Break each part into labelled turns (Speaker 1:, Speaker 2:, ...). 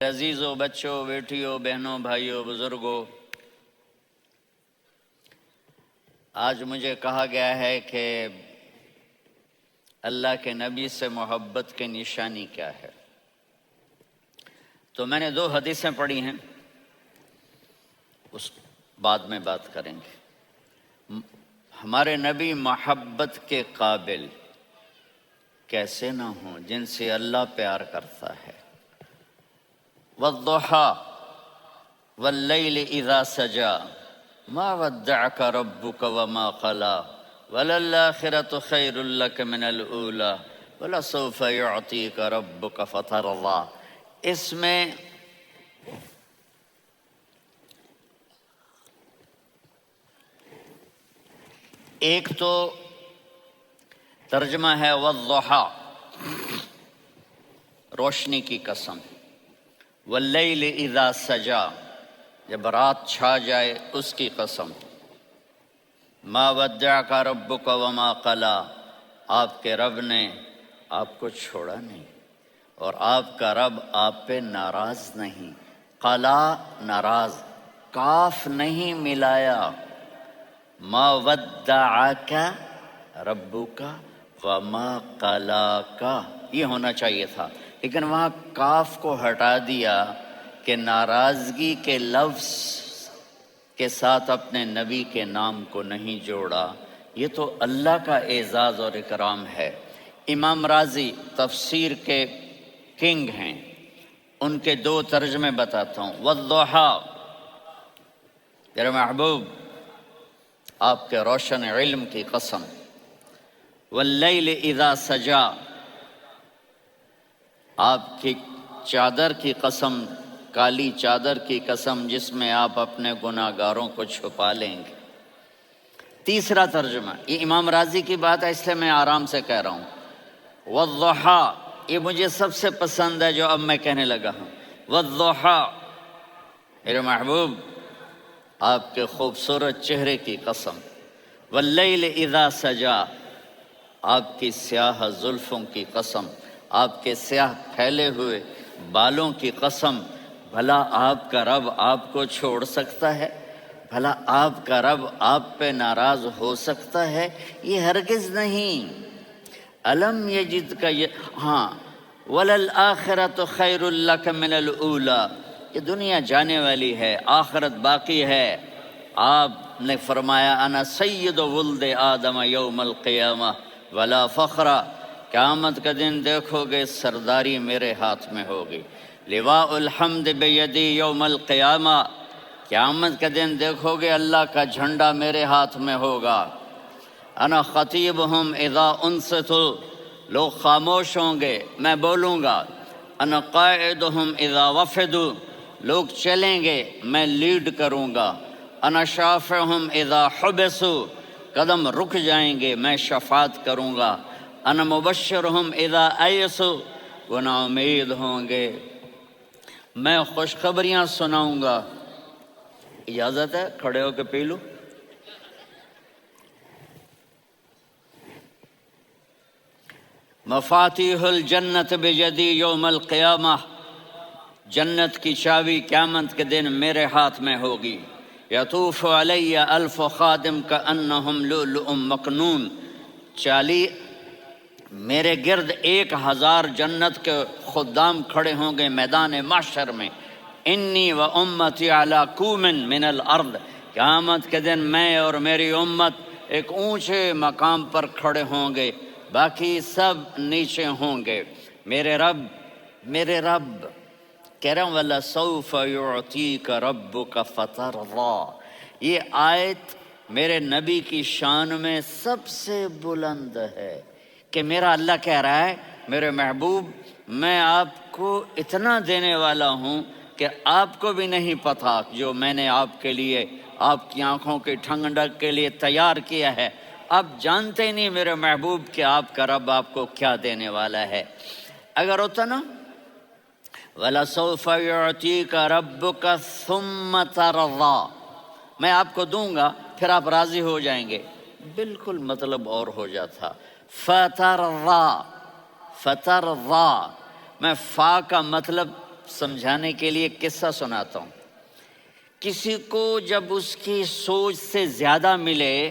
Speaker 1: عزیزوں، بچوں، بیٹیوں، بہنوں، بھائیوں، بزرگوں، آج مجھے کہا گیا ہے کہ اللہ کے نبی سے محبت کی نشانی کیا ہے۔ تو میں نے 2 حدیثیں پڑھی ہیں، اس بعد میں بات کریں گے۔ ہمارے نبی محبت کے قابل کیسے نہ ہوں جن سے اللہ پیار کرتا ہے۔ والضحى واللیل اذا سجا ما ودعك ربك وما قلى وللآخرة خیر لك من الأولى ولسوف يعطيك ربك فترضى۔ اس میں ایک تو ترجمہ ہے والضحى، روشنی کی قسم، واللیل اذا سجا، جب رات چھا جائے اس کی قسم، ما ودعک ربک وما قلی، آپ کے رب نے آپ کو چھوڑا نہیں اور آپ کا رب آپ پہ ناراض نہیں۔ قلا ناراض، کاف نہیں ملایا، ما ودعک ربک وما قلاک یہ ہونا چاہیے تھا، لیکن وہاں کاف کو ہٹا دیا کہ ناراضگی کے لفظ کے ساتھ اپنے نبی کے نام کو نہیں جوڑا۔ یہ تو اللہ کا اعزاز اور اکرام ہے۔ امام راضی تفسیر کے کنگ ہیں، ان کے 2 ترجمے بتاتا ہوں۔ والضحیٰ، میرے محبوب آپ کے روشن علم کی قسم، واللیل اذا سجا، آپ کی چادر کی قسم، کالی چادر کی قسم جس میں آپ اپنے گناہ گاروں کو چھپا لیں گے۔ تیسرا ترجمہ، یہ امام راضی کی بات ہے اس لیے میں آرام سے کہہ رہا ہوں۔ والضحیٰ، یہ مجھے سب سے پسند ہے جو اب میں کہنے لگا ہوں۔ والضحیٰ، میرے محبوب آپ کے خوبصورت چہرے کی قسم، واللیل اذا سجا، آپ کی سیاہ زلفوں کی قسم، آپ کے سیاہ پھیلے ہوئے بالوں کی قسم، بھلا آپ کا رب آپ کو چھوڑ سکتا ہے؟ بھلا آپ کا رب آپ پہ ناراض ہو سکتا ہے؟ یہ ہرگز نہیں۔ الم یجد کا ہاں، وللآخرۃ خیر لک من الاولی، یہ دنیا جانے والی ہے، آخرت باقی ہے۔ آپ نے فرمایا انا سید ولد آدم یوم القیامہ ولا فخر، قیامت کا دن دیکھو گے سرداری میرے ہاتھ میں ہوگی۔ لواء الحمد بیدی یوم القیامہ، قیامت کا دن دیکھو گے اللہ کا جھنڈا میرے ہاتھ میں ہوگا۔ انا خطیبہم اذا انصتوا، لوگ خاموش ہوں گے میں بولوں گا۔ انا قائدہم اذا وفدوا، لوگ چلیں گے میں لیڈ کروں گا۔ انا شافعہم اذا حبسوا، قدم رک جائیں گے میں شفاعت کروں گا۔ انا مبشرہم اذا ایسوا، وہ نا امید ہوں گے میں خوشخبریاں سناؤں گا۔ اجازت ہے کھڑے ہو کے پی لوں؟ مفاتیح الجنت بیدی یوم القیامہ، جنت کی چابی قیامت کے دن میرے ہاتھ میں ہوگی۔ یطوف علی الف خادم کانہم لؤلؤ مکنون، میرے گرد 1000 جنت کے خدام کھڑے ہوں گے میدان محشر میں۔ انی و امتی علی کوم من الارض، قیامت کے دن میں اور میری امت ایک اونچے مقام پر کھڑے ہوں گے، باقی سب نیچے ہوں گے۔ میرے رب کہہ رہا ہوں وَلَسَوْفَ يُعْطِيكَ رَبُّكَ فَتَرْضَىٰ، یہ آیت میرے نبی کی شان میں سب سے بلند ہے کہ میرا اللہ کہہ رہا ہے میرے محبوب میں آپ کو اتنا دینے والا ہوں کہ آپ کو بھی نہیں پتہ جو میں نے آپ کے لیے، آپ کی آنکھوں کی ٹھنڈک کے لیے تیار کیا ہے۔ آپ جانتے نہیں میرے محبوب کہ آپ کا رب آپ کو کیا دینے والا ہے۔ اگر ہوتا نا وَلَسَوْفَ يُعْطِيكَ رَبُّكَ ثُمَّ تَرْضَىٰ، میں آپ کو دوں گا پھر آپ راضی ہو جائیں گے، بالکل مطلب اور ہو جاتا۔ فترضیٰ، میں فا کا مطلب سمجھانے کے لیے ایک قصہ سناتا ہوں۔ کسی کو جب اس کی سوچ سے زیادہ ملے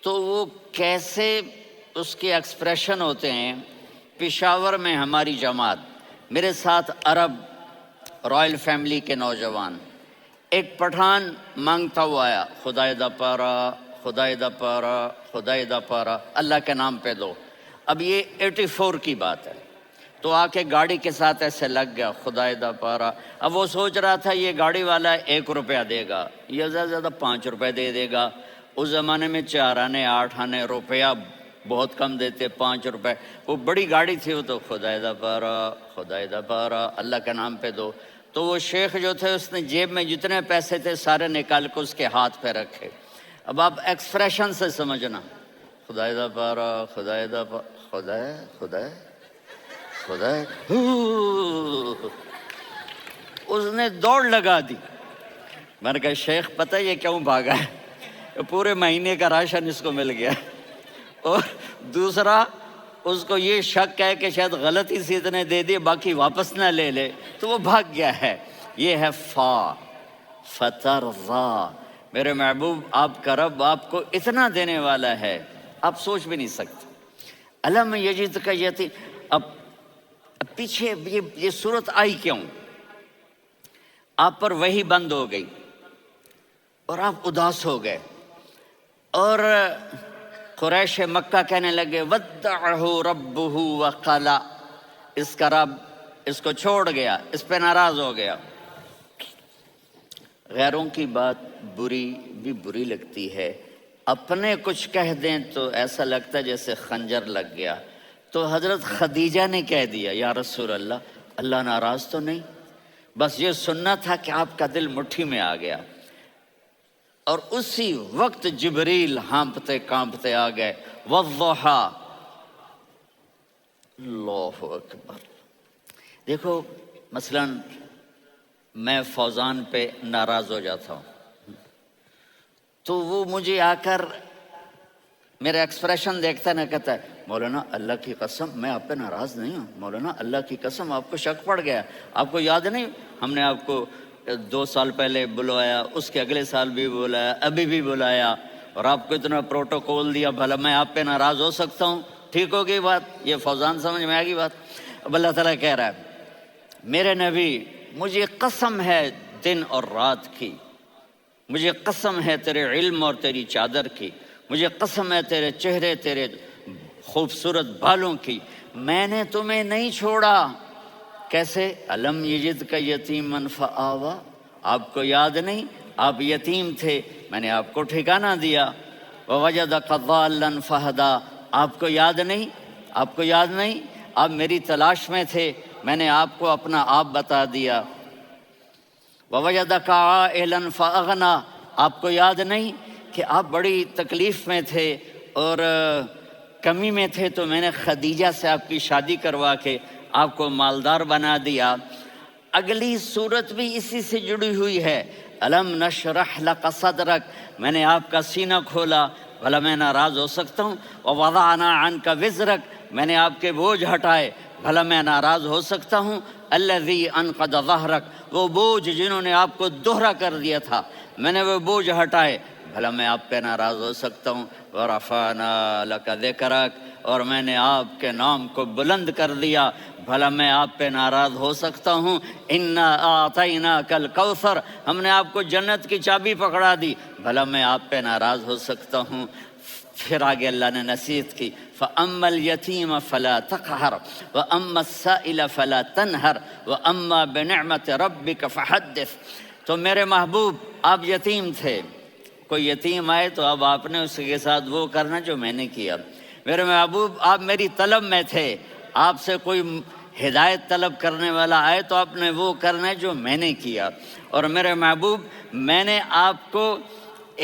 Speaker 1: تو وہ کیسے اس کے ایکسپریشن ہوتے ہیں۔ پشاور میں ہماری جماعت، میرے ساتھ عرب رائل فیملی کے نوجوان، ایک پٹھان مانگتا ہوا آیا، خدائے دا پارا، خدائے دا پارا، خدائے دا پارا، اللہ کے نام پہ دو۔ اب یہ 84 کی بات ہے، تو آ کے گاڑی کے ساتھ ایسے لگ گیا، خدائے دا پارا۔ اب وہ سوچ رہا تھا یہ گاڑی والا 1 روپیہ دے گا یا زیادہ زیادہ 5 روپے دے گا۔ اس زمانے میں 4 آنے 8 آنے روپیہ بہت کم دیتے، 5 روپے۔ وہ بڑی گاڑی تھی، وہ تو خدائے دا پارا، خدائے دا پارا، اللہ کے نام پہ دو۔ تو وہ شیخ جو تھے اس نے جیب میں جتنے پیسے تھے سارے نکال کے اس کے ہاتھ پہ رکھے۔ اب آپ ایکسپریشن سے سمجھنا، خدائے دا پارا، خدائے دا پارا، خدائے خدائے خدائے، اس نے دوڑ لگا دی۔ میں نے کہا شیخ پتہ یہ کیوں بھاگا ہے؟ پورے مہینے کا راشن اس کو مل گیا، اور دوسرا اس کو یہ شک ہے کہ شاید غلطی سے اتنے دے دیے باقی واپس نہ لے لے، تو وہ بھاگ گیا ہے۔ یہ ہے فترضا، میرے محبوب آپ کا رب آپ کو اتنا دینے والا ہے آپ سوچ بھی نہیں سکتے۔ الم یجدک یتیم، اب پیچھے یہ صورت آئی کیوں؟ آپ پر وحی بند ہو گئی اور آپ اداس ہو گئے، اور قریش مکہ کہنے لگے ودعہ ربہ وقلا، اس کا رب اس کو چھوڑ گیا، اس پہ ناراض ہو گیا۔ غیروں کی بات بری لگتی ہے، اپنے کچھ کہہ دیں تو ایسا لگتا ہے جیسے خنجر لگ گیا۔ تو حضرت خدیجہ نے کہہ دیا یا رسول اللہ، اللہ ناراض تو نہیں؟ بس یہ سننا تھا کہ آپ کا دل مٹھی میں آ گیا۔ اور اسی وقت جبریل ہانپتے کانپتے آ گئے، والضحیٰ، اللہ اکبر۔ دیکھو مثلا میں فوزان پہ ناراض ہو جاتا ہوں تو وہ مجھے آ کر میرا ایکسپریشن دیکھتا ہے، نہ کہتا ہے مولانا اللہ کی قسم میں آپ پہ ناراض نہیں ہوں، مولانا اللہ کی قسم آپ کو شک پڑ گیا، آپ کو یاد نہیں ہم نے آپ کو 2 سال پہلے بلوایا، اس کے اگلے سال بھی بلایا، ابھی بھی بلایا، اور آپ کو اتنا پروٹوکول دیا، بھلا میں آپ پہ ناراض ہو سکتا ہوں؟ ٹھیک ہوگی بات، یہ فوزان سمجھ میں آ گئی بات۔ اب اللہ تعالیٰ کہہ رہا ہے میرے نبی مجھے قسم ہے دن اور رات کی، مجھے قسم ہے تیرے علم اور تیری چادر کی، مجھے قسم ہے تیرے چہرے تیرے خوبصورت بالوں کی، میں نے تمہیں نہیں چھوڑا۔ کیسے؟ الم یجدک یتیما فآویٰ، آپ کو یاد نہیں آپ یتیم تھے، میں نے آپ کو ٹھکانہ دیا۔ ووجدک ضالا فہدیٰ، آپ کو یاد نہیں، آپ کو یاد نہیں آپ میری تلاش میں تھے، میں نے آپ کو اپنا آپ بتا دیا۔ ووجدک عائلا فاغنیٰ، آپ کو یاد نہیں کہ آپ بڑی تکلیف میں تھے اور کمی میں تھے، تو میں نے خدیجہ سے آپ کی شادی کروا کے آپ کو مالدار بنا دیا۔ اگلی صورت بھی اسی سے جڑی ہوئی ہے، الم نشرح لک صدرک، میں نے آپ کا سینہ کھولا، بھلا میں ناراض ہو سکتا ہوں؟ ووضعنا عنک وزرک، میں نے آپ کے بوجھ ہٹائے، بھلا میں ناراض ہو سکتا ہوں؟ الذی انقض ظہرک، وہ بوجھ جنہوں نے آپ کو دوہرا کر دیا تھا، میں نے وہ بوجھ ہٹائے، بھلا میں آپ پہ ناراض ہو سکتا ہوں؟ ورفعنا لک ذکرک، اور میں نے آپ کے نام کو بلند کر دیا، بھلا میں آپ پہ ناراض ہو سکتا ہوں؟ انا اعطیناک الکوثر، ہم نے آپ کو جنت کی چابی پکڑا دی، بھلا میں آپ پہ ناراض ہو سکتا ہوں؟ پھر آگے اللہ نے نصیحت کی، فَأَمَّا الْيَتِيمَ فَلَا تَقْهَرْ وَأَمَّا السَّائِلَ فَلَا تَنْهَرْ وَأَمَّا بِنِعْمَةِ رَبِّكَ فَحَدِّثْ۔ تو میرے محبوب آپ یتیم تھے، کوئی یتیم آئے تو اب آپ نے اس کے ساتھ وہ کرنا جو میں نے کیا۔ میرے محبوب آپ میری طلب میں تھے، آپ سے کوئی ہدایت طلب کرنے والا آئے تو آپ نے وہ کرنا ہے جو میں نے کیا۔ اور میرے محبوب میں نے آپ کو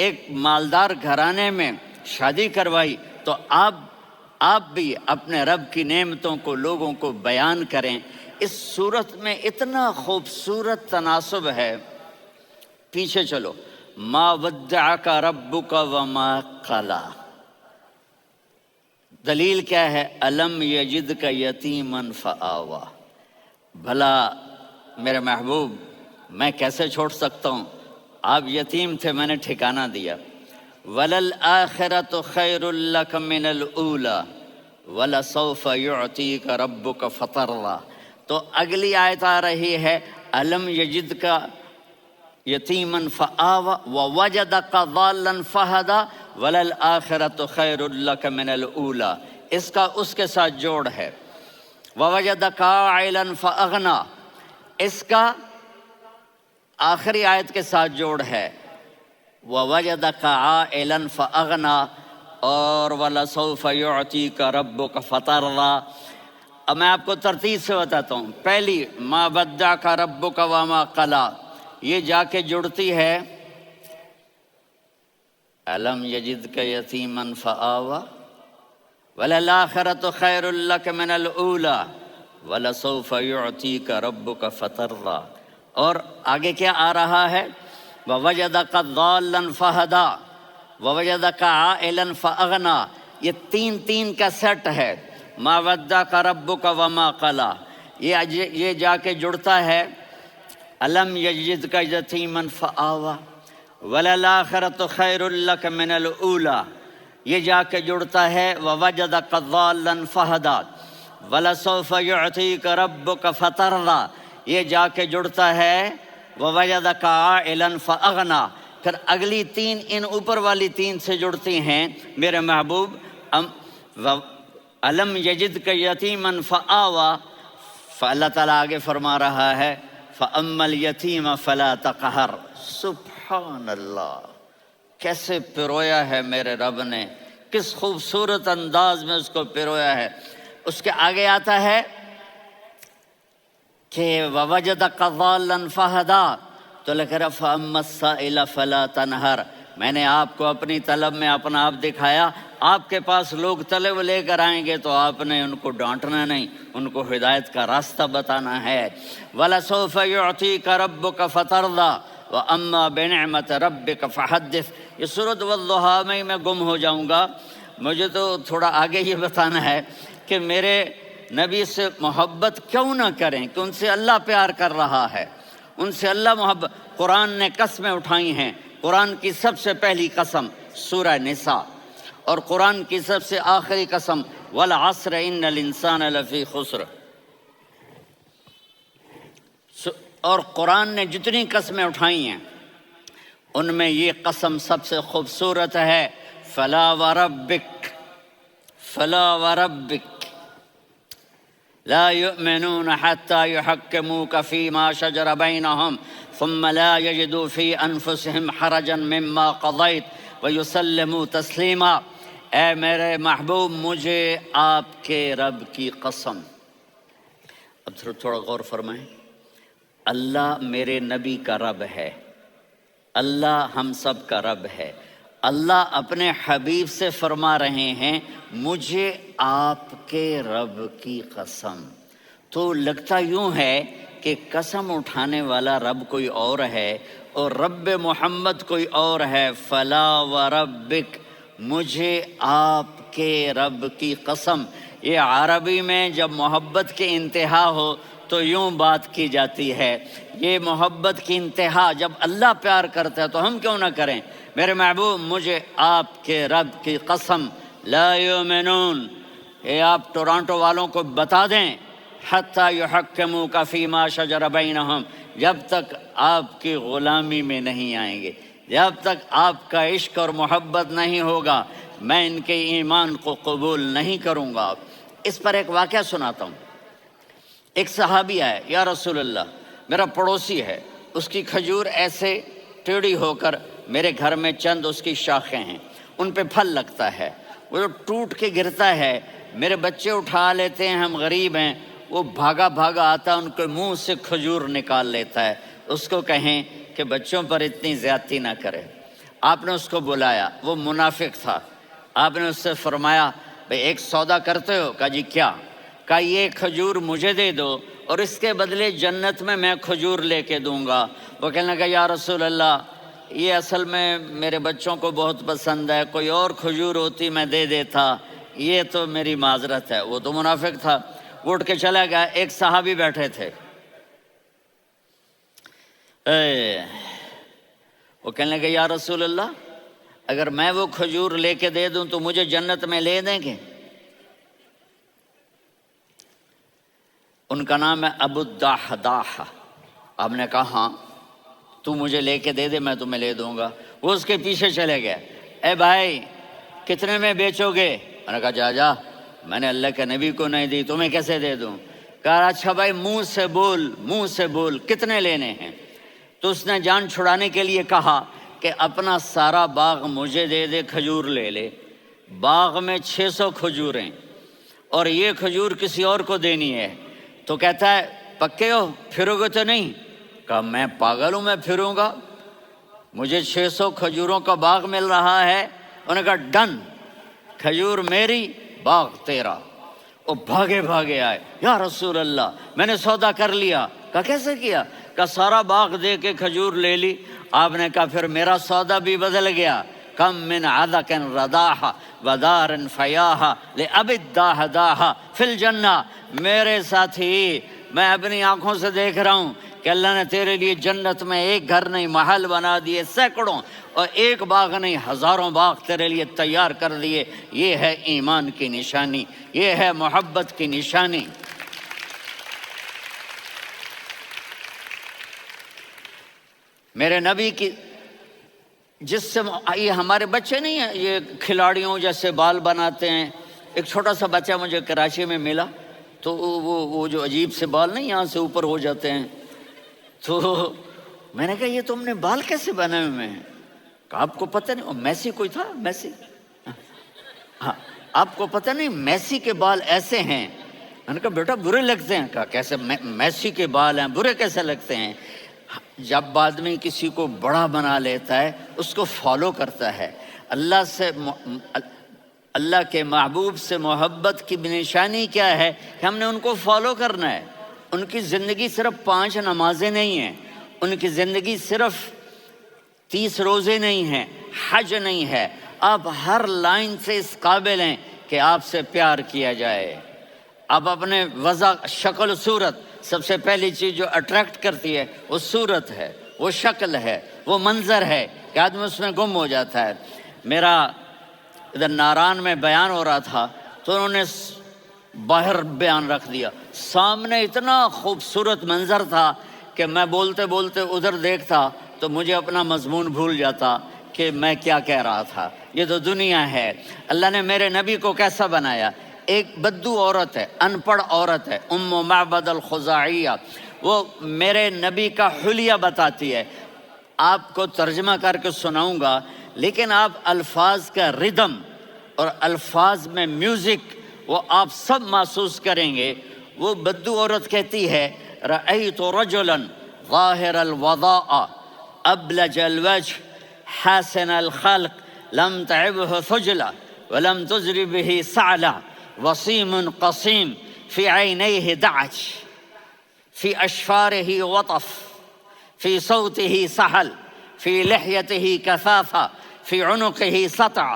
Speaker 1: ایک مالدار گھرانے میں شادی کروائی، تو آپ بھی اپنے رب کی نعمتوں کو لوگوں کو بیان کریں۔ اس صورت میں اتنا خوبصورت تناسب ہے، پیچھے چلو، ما ودعک ربک وما قلی، دلیل کیا ہے؟ الم یجدک یتیما فآویٰ، بھلا میرے محبوب میں کیسے چھوڑ سکتا ہوں، آپ یتیم تھے، میں نے ٹھکانہ دیا۔ وَلَلْآخِرَةُ خَيْرٌ لَكَ مِنَ الْأُولَى وَلَسَوْفَ يُعْطِيكَ رَبُّكَ فَتَرْضَىٰ۔ تو اگلی آیت آ رہی ہے أَلَمْ يَجِدْكَ یتیماً فآویٰ ووجدک ضالاً فہدیٰ وللآخرۃ خیر لک من الأولیٰ۔ اس کا اس کے ساتھ جوڑ ہے، ووجدک عائلاً فأغنیٰ، اس کا آخری آیت کے ساتھ جوڑ ہے، ووجدک عائلاً فأغنیٰ اور وَلَسَوْفَ يُعْطِيكَ رَبُّكَ فَتَرْضَىٰ۔ اب میں آپ کو ترتیب سے بتاتا ہوں۔ پہلی مَا وَدَّعَكَ رَبُّكَ وَمَا قَلَىٰ، یہ جا کے جڑتی ہے أَلَمْ يَجِدْكَ يَتِيمًا فَآوَىٰ وَلَلْآخِرَةُ خَيْرٌ لَكَ مِنَ الْأُولَىٰ وَلَسَوْفَ يُعْطِيكَ رَبُّكَ فَتَرْضَىٰ۔ اور آگے کیا آ رہا ہے؟ وَوَجَدَكَ ضَالًّا فَهَدَىٰ وَوَجَدَكَ عَائِلًا فَأَغْنَىٰ۔ یہ تین کا سیٹ ہے، مَا وَدَّعَكَ رَبُّكَ وَمَا قَلَىٰ۔ یہ جا کے جڑتا ہے أَلَمْ يَجِدْكَ يَتِيمًا فَآوَىٰ وَلَلْآخِرَةُ خَيْرٌ لَكَ مِنَ الْأُولَىٰ۔ یہ جا کے جڑتا ہے وَوَجَدَكَ ضَالًّا فَهَدَىٰ وَلَسَوْفَ يُعْطِيكَ رَبُّكَ فَتَرْضَىٰ۔ یہ جا کے جڑتا ہے وَوَجَدَكَ عَائِلًا فَأَغْنَىٰ۔ پھر اگلی تین ان اوپر والی تین سے جڑتی ہیں میرے محبوب۔ أَلَمْ يَجِدْكَ يَتِيمًا فَآوَىٰ، فاللہ تعالیٰ آگے فرما رہا ہے فَأَمَّا الْيَتِيمَ فَلَا تَقْهَرْ۔ سبحان اللہ، کیسے پرویا ہے میرے رب نے، کس خوبصورت انداز میں اس کو پرویا ہے۔ اس کے آگے آتا ہے کہ وَوَجَدَكَ ضَالًّا فَهَدَىٰ، تو لکھ رہا فَأَمَّا السَّائِلَ فَلَا تَنْهَرْ۔ میں نے آپ کو اپنی طلب میں اپنا آپ دکھایا، آپ کے پاس لوگ طلب لے کر آئیں گے تو آپ نے ان کو ڈانٹنا نہیں، ان کو ہدایت کا راستہ بتانا ہے۔ وَلَسَوْفَ يُعْطِيكَ رَبُّكَ فَتَرْضَىٰ وَأَمَّا بِنِعْمَةِ رَبِّكَ فَحَدِّثْ۔ یہ سورۃ والضحیٰ میں گم ہو جاؤں گا، مجھے تو تھوڑا آگے یہ بتانا ہے کہ میرے نبی سے محبت کیوں نہ کریں، کہ ان سے اللہ پیار کر رہا ہے، ان سے اللہ محبت۔ قرآن نے قسمیں اٹھائی ہیں، قرآن کی سب سے پہلی قسم سورہ نساء، اور قرآن کی سب سے آخری قسم والعصر ان الانسان لفی خسر۔ اور قرآن نے جتنی قسمیں اٹھائی ہیں ان میں یہ قسم سب سے خوبصورت ہے، فلا وربک فلا وربک لا يؤمنون حتى يحكموك فيما شجر بينهم ثم لا يجدوا في أنفسهم حرجا مما قضيت ويسلموا تسلیما۔ اے میرے محبوب، مجھے آپ کے رب کی قسم۔ اب تھوڑا غور فرمائیں، اللہ میرے نبی کا رب ہے، اللہ ہم سب کا رب ہے۔ اللہ اپنے حبیب سے فرما رہے ہیں مجھے آپ کے رب کی قسم۔ تو لگتا یوں ہے کہ قسم اٹھانے والا رب کوئی اور ہے اور رب محمد کوئی اور ہے۔ فلا وربک، مجھے آپ کے رب کی قسم۔ یہ عربی میں جب محبت کی انتہا ہو تو یوں بات کی جاتی ہے، یہ محبت کی انتہا جب اللہ پیار کرتا ہے تو ہم کیوں نہ کریں۔ میرے محبوب، مجھے آپ کے رب کی قسم، لا یؤمنون، یہ آپ ٹورانٹو والوں کو بتا دیں، حتی یحکموک فیما شجر بینہم، جب تک آپ کی غلامی میں نہیں آئیں گے، جب تک آپ کا عشق اور محبت نہیں ہوگا، میں ان کے ایمان کو قبول نہیں کروں گا۔ اس پر ایک واقعہ سناتا ہوں۔ ایک صحابی آئے، یا رسول اللہ، میرا پڑوسی ہے، اس کی کھجور ایسے ٹیڑھی ہو کر میرے گھر میں چند اس کی شاخیں ہیں، ان پہ پھل لگتا ہے، وہ جو ٹوٹ کے گرتا ہے، میرے بچے اٹھا لیتے ہیں، ہم غریب ہیں، وہ بھاگا بھاگا آتا ہے، ان کے منہ سے کھجور نکال لیتا ہے۔ اس کو کہیں کہ بچوں پر اتنی زیادتی نہ کرے۔ آپ نے اس کو بلایا، وہ منافق تھا، آپ نے اس سے فرمایا بھئی ایک سودا کرتے ہو؟ کہا جی کیا؟ کہا یہ کھجور مجھے دے دو اور اس کے بدلے جنت میں کھجور لے کے دوں گا۔ وہ کہنے لگا یا رسول اللہ، یہ اصل میں میرے بچوں کو بہت پسند ہے، کوئی اور کھجور ہوتی میں دے دیتا، یہ تو میری معذرت ہے۔ وہ تو منافق تھا، وہ اٹھ کے چلا گیا۔ ایک صحابی بیٹھے تھے، وہ کہنے لگے یا رسول اللہ اگر میں وہ کھجور لے کے دے دوں تو مجھے جنت میں لے دیں گے؟ ان کا نام ہے ابو الدحداح۔ آپ نے کہا ہاں تو مجھے لے کے دے دے میں تمہیں لے دوں گا۔ وہ اس کے پیچھے چلے گئے، اے بھائی کتنے میں بیچو گے؟ میں نے کہا جا میں نے اللہ کے نبی کو نہیں دی تمہیں کیسے دے دوں؟ کہا اچھا بھائی منہ سے بول کتنے لینے ہیں؟ تو اس نے جان چھڑانے کے لیے کہا کہ اپنا سارا باغ مجھے دے دے، کھجور لے لے۔ باغ میں 600 کھجوریں اور یہ کھجور کسی اور کو دینی ہے۔ تو کہتا ہے پکے ہو پھرو گے تو نہیں؟ کہا میں پاگل ہوں میں پھروں گا، مجھے 600 کھجوروں کا باغ مل رہا ہے۔ انہوں نے کہا ڈن، کھجور میری باغ تیرا۔ وہ بھاگے آئے، یا رسول اللہ میں نے سودا کر لیا۔ کہا کیسے کیا؟ کہا سارا باغ دے کے کھجور لے لی۔ آپ نے کہا پھر میرا سودا بھی بدل گیا۔ کم من عدق رداح ودار فیاح لأبی الدحداح فی الجنہ۔ میرے ساتھی میں اپنی آنکھوں سے دیکھ رہا ہوں کہ اللہ نے تیرے لیے جنت میں ایک گھر نہیں محل بنا دیے سینکڑوں، اور ایک باغ نہیں ہزاروں باغ تیرے لیے تیار کر دیے۔ یہ ہے ایمان کی نشانی، یہ ہے محبت کی نشانی۔ میرے نبی کی جس سے یہ ہمارے بچے نہیں ہیں یہ کھلاڑیوں جیسے بال بناتے ہیں۔ ایک چھوٹا سا بچہ مجھے کراچی میں ملا تو وہ جو عجیب سے بال نہیں یہاں سے اوپر ہو جاتے ہیں، تو میں نے کہا یہ تم نے بال کیسے بنائے ہوئے ہیں؟ کہا آپ کو پتہ نہیں؟ میسی کوئی تھا میسی؟ ہاں آپ کو پتہ نہیں میسی کے بال ایسے ہیں؟ میں نے کہا بیٹا برے لگتے ہیں۔ کہا کیسے؟ میسی کے بال ہیں برے کیسے لگتے ہیں؟ جب آدمی کسی کو بڑا بنا لیتا ہے اس کو فالو کرتا ہے۔ اللہ کے محبوب سے محبت کی نشانی کیا ہے کہ ہم نے ان کو فالو کرنا ہے۔ ان کی زندگی صرف 5 نمازیں نہیں ہیں، ان کی زندگی صرف 30 روزے نہیں ہیں، حج نہیں ہے۔ آپ ہر لائن سے اس قابل ہیں کہ آپ سے پیار کیا جائے۔ آپ اپنے وضع شکل صورت، سب سے پہلی چیز جو اٹریکٹ کرتی ہے وہ صورت ہے، وہ شکل ہے، وہ منظر ہے کہ آدمی اس میں گم ہو جاتا ہے۔ میرا ادھر ناران میں بیان ہو رہا تھا تو انہوں نے باہر بیان رکھ دیا، سامنے اتنا خوبصورت منظر تھا کہ میں بولتے بولتے ادھر دیکھتا تو مجھے اپنا مضمون بھول جاتا کہ میں کیا کہہ رہا تھا۔ یہ تو دنیا ہے۔ اللہ نے میرے نبی کو کیسا بنایا؟ ایک بدو عورت ہے، ان پڑھ عورت ہے، ام معبد الخزاعیہ، وہ میرے نبی کا حلیہ بتاتی ہے۔ آپ کو ترجمہ کر کے سناؤں گا لیکن آپ الفاظ کا ردم اور الفاظ میں میوزک وہ آپ سب محسوس کریں گے۔ وہ بدو عورت کہتی ہے رأیت رجلا ظاہر الوضاء ابلج الوجه حسن الخلق لم تعبه ثجلة ولم تزر به سعلة وصيم قصيم في عينيه دعج في أشفاره وطف في صوته سحل في لحيته كثافة في عنقه سطع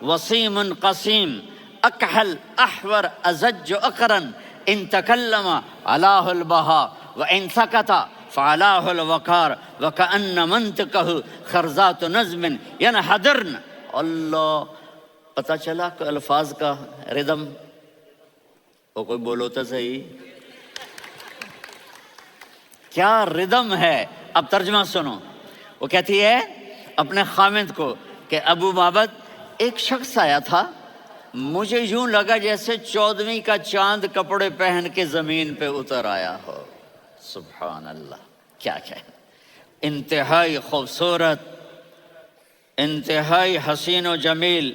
Speaker 1: وصيم قصيم أكحل أحور أزج أقرن إن تكلم علاه البهاء وإن سكت فعلاه الوقار وكأن منطقه خرزات نظم ينحدرن۔ اللہ، پتہ چلا کہ الفاظ کا ردم، وہ کوئی بولو تو صحیح، کیا ردم ہے۔ اب ترجمہ سنو۔ وہ کہتی ہے اپنے خامد کو کہ ابو معبد ایک شخص آیا تھا، مجھے یوں لگا جیسے 14ویں کا چاند کپڑے پہن کے زمین پہ اتر آیا ہو۔ سبحان اللہ، کیا انتہائی خوبصورت، انتہائی حسین و جمیل۔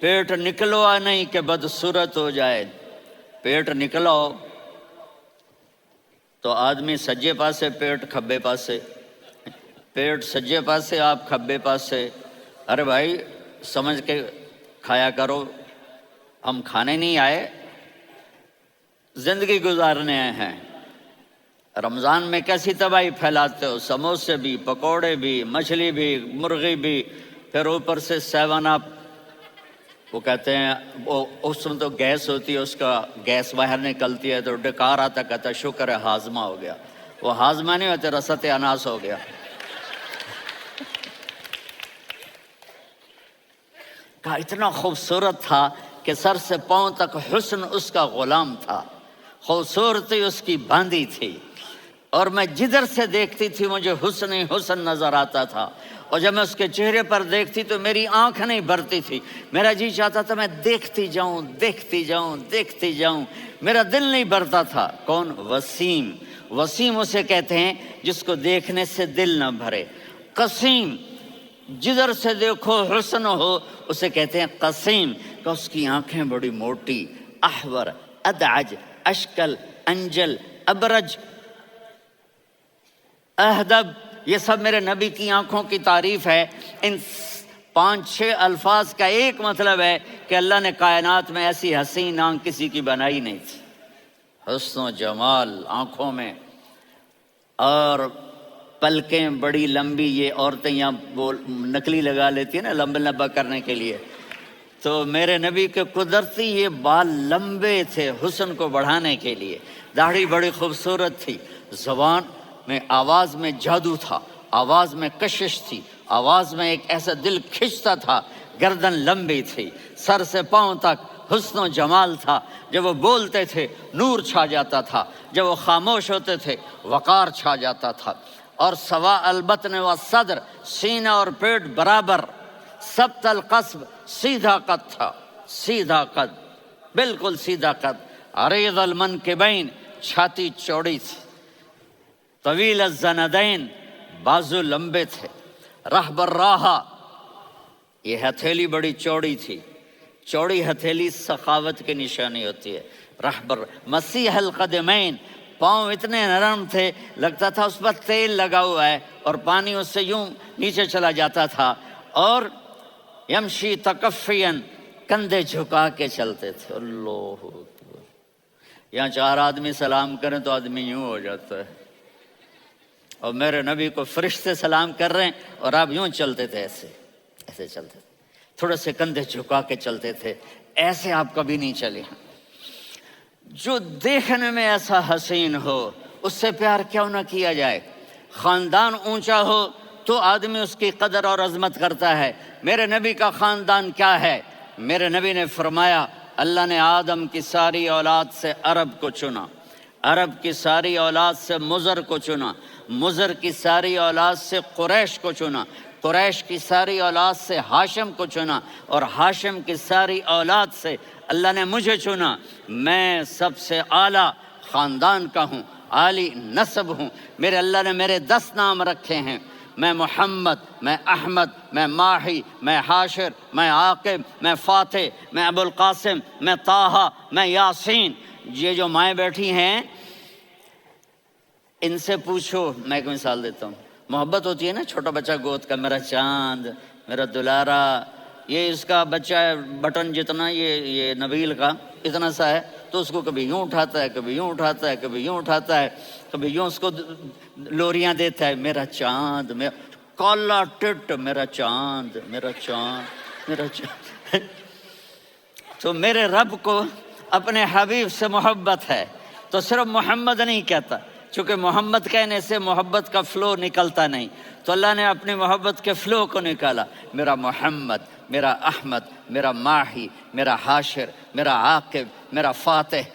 Speaker 1: پیٹ نکلوا نہیں کہ بدصورت ہو جائے، پیٹ نکلو تو آدمی سجے پاسے پیٹ کھبے پاسے، پیٹ سجے پاسے آپ کھبے پاسے۔ ارے بھائی سمجھ کے کھایا کرو، ہم کھانے نہیں آئے، زندگی گزارنے آئے ہیں۔ رمضان میں کیسی تباہی پھیلاتے ہو، سموسے بھی، پکوڑے بھی، مچھلی بھی، مرغی بھی، پھر اوپر سے 7 اپ، وہ کہتے ہیں وہ اس میں تو گیس ہوتی ہے، اس کا گیس باہر نکلتی ہے تو ڈکار آتا، کہتا شکر ہے ہاضمہ ہو گیا۔ وہ ہاضمہ نہیں ہوتے، رسط اناس ہو گیا۔ کہا اتنا خوبصورت تھا کہ سر سے پاؤں تک حسن اس کا غلام تھا، خوبصورتی اس کی باندھی تھی، اور میں جدھر سے دیکھتی تھی مجھے حسن ہی حسن نظر آتا تھا، اور جب میں اس کے چہرے پر دیکھتی تو میری آنکھ نہیں بھرتی تھی، میرا جی چاہتا تھا میں دیکھتی جاؤں دیکھتی جاؤں دیکھتی جاؤں، میرا دل نہیں بھرتا تھا۔ کون؟ وسیم۔ وسیم اسے کہتے ہیں جس کو دیکھنے سے دل نہ بھرے۔ قسیم، جدھر سے دیکھو حسن ہو، اسے کہتے ہیں قسیم، کہ اس کی آنکھیں بڑی موٹی، احور، ادعج، اشکل، انجل، ابرج، اہدب، یہ سب میرے نبی کی آنکھوں کی تعریف ہے۔ ان 5-6 الفاظ کا ایک مطلب ہے کہ اللہ نے کائنات میں ایسی حسین آنکھ کسی کی بنائی نہیں تھی۔ حسن و جمال آنکھوں میں، اور پلکیں بڑی لمبی، یہ عورتیں یہاں نکلی لگا لیتی ہیں نا لمبا لمبا کرنے کے لیے، تو میرے نبی کے قدرتی یہ بال لمبے تھے حسن کو بڑھانے کے لیے، داڑھی بڑی خوبصورت تھی، زبان میں، آواز میں جادو تھا، آواز میں کشش تھی، آواز میں ایک ایسا دل کھنچتا تھا، گردن لمبی تھی، سر سے پاؤں تک حسن و جمال تھا، جب وہ بولتے تھے نور چھا جاتا تھا، جب وہ خاموش ہوتے تھے وقار چھا جاتا تھا، اور سوا البطن و صدر، سینہ اور پیٹ برابر، سبط القصب، سیدھا قد تھا، سیدھا قد، بالکل سیدھا قد، عریض المنکبین، چھاتی چوڑی تھی، طویل الزندین، بازو لمبے تھے، رحب الراحہ، یہ ہتھیلی بڑی چوڑی تھی، چوڑی ہتھیلی سخاوت کی نشانی ہوتی ہے، رحب مسیح القدمین، پاؤں اتنے نرم تھے لگتا تھا اس پر تیل لگا ہوا ہے، اور پانی اس سے یوں نیچے چلا جاتا تھا، اور یمشی تکفین، کندھے جھکا کے چلتے تھے۔ اللہ اکبر، یہاں 4 آدمی سلام کریں تو آدمی یوں ہو جاتا ہے، اور میرے نبی کو فرشتے سلام کر رہے ہیں اور آپ یوں چلتے تھے، ایسے ایسے چلتے تھے، تھوڑے سے کندھے جھکا کے چلتے تھے، ایسے آپ کبھی نہیں چلے۔ جو دیکھنے میں ایسا حسین ہو اس سے پیار کیوں نہ کیا جائے؟ خاندان اونچا ہو تو آدمی اس کی قدر اور عظمت کرتا ہے۔ میرے نبی کا خاندان کیا ہے؟ میرے نبی نے فرمایا اللہ نے آدم کی ساری اولاد سے عرب کو چنا، عرب کی ساری اولاد سے مضر کو چنا، مضر کی ساری اولاد سے قریش کو چنا، قریش کی ساری اولاد سے ہاشم کو چنا، اور ہاشم کی ساری اولاد سے اللہ نے مجھے چنا۔ میں سب سے اعلیٰ خاندان کا ہوں، عالی نسب ہوں۔ میرے اللہ نے میرے 10 نام رکھے ہیں، میں محمد، میں احمد، میں ماہی، میں حاشر، میں عاقب، میں فاتح، میں ابو القاسم، میں طٰہٰ، میں یاسین۔ یہ جو مائیں بیٹھی ہیں ان سے پوچھو، میں ایک مثال دیتا ہوں، محبت ہوتی ہے نا چھوٹا بچہ گود کا، میرا چاند، میرا دلارا، یہ اس کا بچہ ہے بٹن جتنا، یہ نبیل کا اتنا سا ہے، تو اس کو کبھی یوں اٹھاتا ہے، کبھی یوں اٹھاتا ہے، کبھی یوں اٹھاتا ہے، کبھی یوں اس کو لوریاں دیتا ہے، میرا چاند، میرا کالا ٹٹ، میرا چاند، میرا چاند، میرا چاند۔ تو میرے رب کو اپنے حبیب سے محبت ہے، تو صرف محمد نہیں کہتا، چونکہ محمد کہنے سے محبت کا فلو نکلتا نہیں، تو اللہ نے اپنی محبت کے فلو کو نکالا، میرا محمد، میرا احمد، میرا ماہی، میرا حاشر، میرا عاقب، میرا فاتح،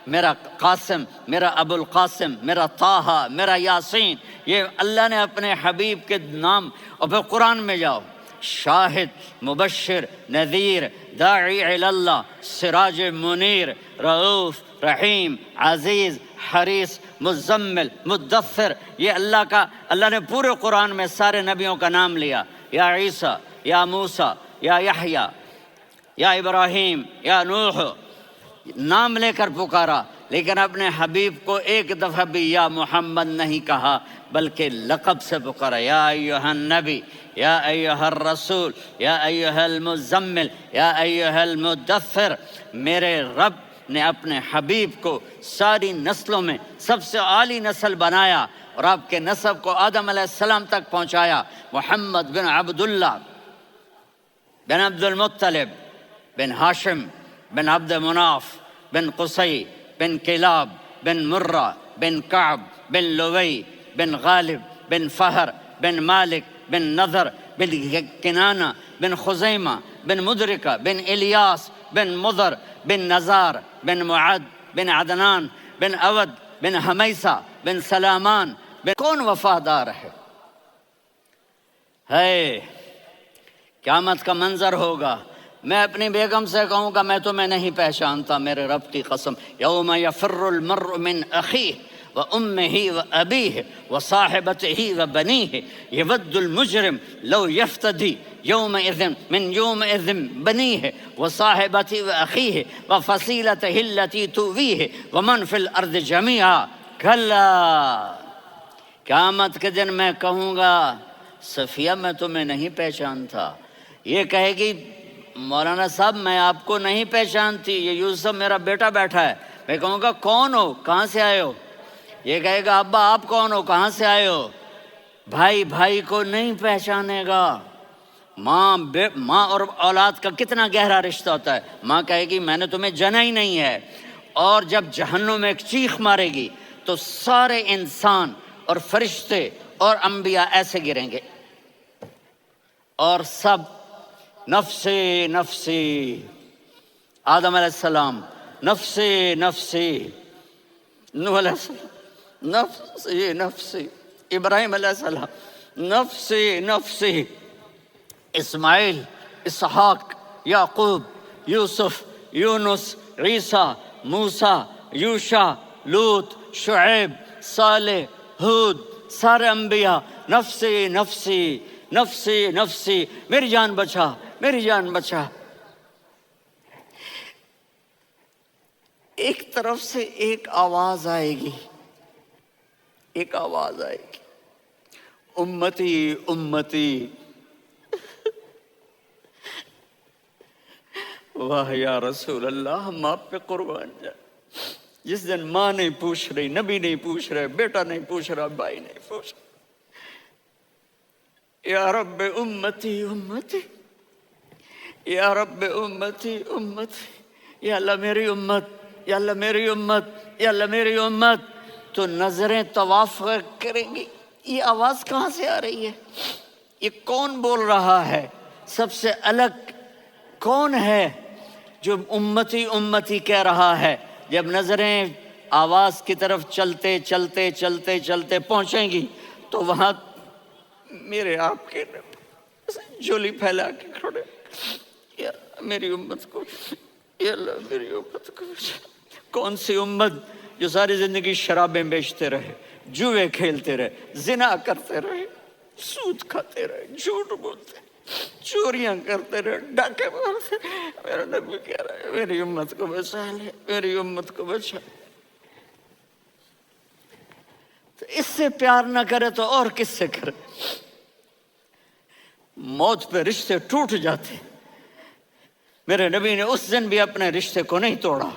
Speaker 1: میرا قاسم، میرا ابو القاسم، میرا طٰہٰ، میرا یاسین۔ یہ اللہ نے اپنے حبیب کے نام، اور پھر قرآن میں جاؤ، شاہد، مبشر، نذیر، داعی الی اللہ، سراج منیر، رؤوف، رحیم، عزیز، حریص، مزمل، مدثر، یہ اللہ نے پورے قرآن میں سارے نبیوں کا نام لیا، یا عیسیٰ، یا موسیٰ، یا یحییٰ، یا ابراہیم، یا نوح، نام لے کر پکارا، لیکن اپنے حبیب کو ایک دفعہ بھی یا محمد نہیں کہا، بلکہ لقب سے پکارا، یا ایھا النبی، یا ایھا الرسول، یا ایھا المزمل، یا ایھا المدثر۔ میرے رب نے اپنے حبیب کو ساری نسلوں میں سب سے عالی نسل بنایا، اور آپ کے نسب کو آدم علیہ السلام تک پہنچایا۔ محمد بن عبداللہ بن عبد المطلب بن ہاشم بن عبد مناف بن قصی بن کلاب بن مرہ بن کعب بن لوی بن غالب بن فہر بن مالک بن نضر بن کنانہ بن خزیمہ بن مدرکہ بن الیاس بن مضر بن نزار بن معد بن عدنان بن اود بن حمیسہ بن سلامان بن کون وفادار ہے؟ قیامت کا منظر ہوگا، میں اپنی بیگم سے کہوں گا میں تمہیں نہیں پہچانتا، میرے رب کی قسم، یوم یفر المرء من اخیہ وامہ وابیہ وصاحبتہ وبنیہ یود المجرم لو یفتدی یومئذ من یومئذ بنیہ وصاحبتہ واخیہ وفصیلتہ التی تؤویہ ومن فی الارض جمیعا کلا، قیامت کے دن میں کہوں گا صفیہ میں تمہیں نہیں پہچانتا، یہ کہے گی مولانا صاحب میں آپ کو نہیں پہچانتی، یہ یوسف میرا بیٹا بیٹھا ہے، میں کہوں گا کون ہو، کہاں سے آئے ہو؟ یہ کہے گا ابا آپ کون ہو، کہاں سے آئے ہو؟ بھائی بھائی کو نہیں پہچانے گا۔ ماں اور اولاد کا کتنا گہرا رشتہ ہوتا ہے، ماں کہے گی میں نے تمہیں جنا ہی نہیں ہے، اور جب جہنم میں ایک چیخ مارے گی تو سارے انسان اور فرشتے اور انبیاء ایسے گریں گے اور سب نفسی نفسی، آدم علیہ السلام نفسی نفسی، نوح علیہ السلام نفسی نفسی، ابراہیم علیہ السلام نفسی نفسی، اسماعیل، اسحاق، یعقوب، یوسف، یونس، عیسیٰ، موسیٰ، یوشع، لوط، شعیب، صالح، ہود، سارے انبیاء نفسی نفسی نفسی نفسی، میری جان بچا میری جان بچا۔ ایک طرف سے ایک آواز آئے گی، ایک آواز آئے گی، امتی امتی، واہ یا رسول اللہ ہم آپ پہ قربان جائیں۔ جس دن ماں نہیں پوچھ رہی، نبی نہیں پوچھ رہے، بیٹا نہیں پوچھ رہا، بھائی نہیں پوچھ رہا، یا رب امتی امتی، یا رب امتی امتی، یا اللہ میری امت، یا اللہ میری امت، یا اللہ میری امت، تو نظریں طواف کریں گی، یہ آواز کہاں سے آ رہی ہے؟ یہ کون بول رہا ہے؟ سب سے الگ کون ہے جو امتی امتی کہہ رہا ہے؟ جب نظریں آواز کی طرف چلتے چلتے چلتے چلتے پہنچیں گی تو وہاں میرے آپ کے جھولی پھیلا کے کھڑے، یا میری امت کو، یا اللہ میری امت کو۔ کون سی امت جو ساری زندگی شرابیں بیچتے رہے، جوئے کھیلتے رہے، زنا کرتے رہے، سود کھاتے رہے، جھوٹ بولتے رہے، چوریاں کرتے رہے، ڈاکے مارتے رہے، میرا نبی کہہ رہا ہے میری امت کو بچا لے، میری امت کو بچا۔ تو اس سے پیار نہ کرے تو اور کس سے کرے؟ موت پہ رشتے ٹوٹ جاتے، میرے نبی نے اس دن بھی اپنے رشتے کو نہیں توڑا۔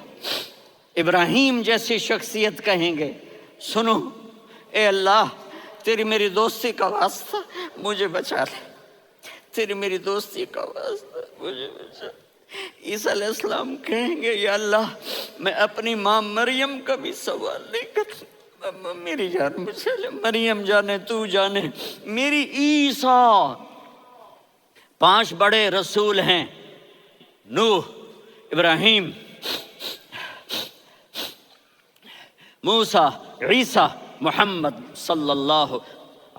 Speaker 1: ابراہیم جیسی شخصیت کہیں گے سنو اے اللہ تیری میری دوستی کا واسطہ مجھے بچا لے، تیری میری دوستی کا واسطہ مجھے بچا۔ عیسیٰ علیہ السلام کہیں گے یا اللہ میں اپنی ماں مریم کا بھی سوال نہیں کرتا، میری جان بچا لے، مریم جانے تو جانے، میری عیسیٰ۔ 5 بڑے رسول ہیں، نوح، ابراہیم، موسیٰ، عیسیٰ، محمد صلی اللہ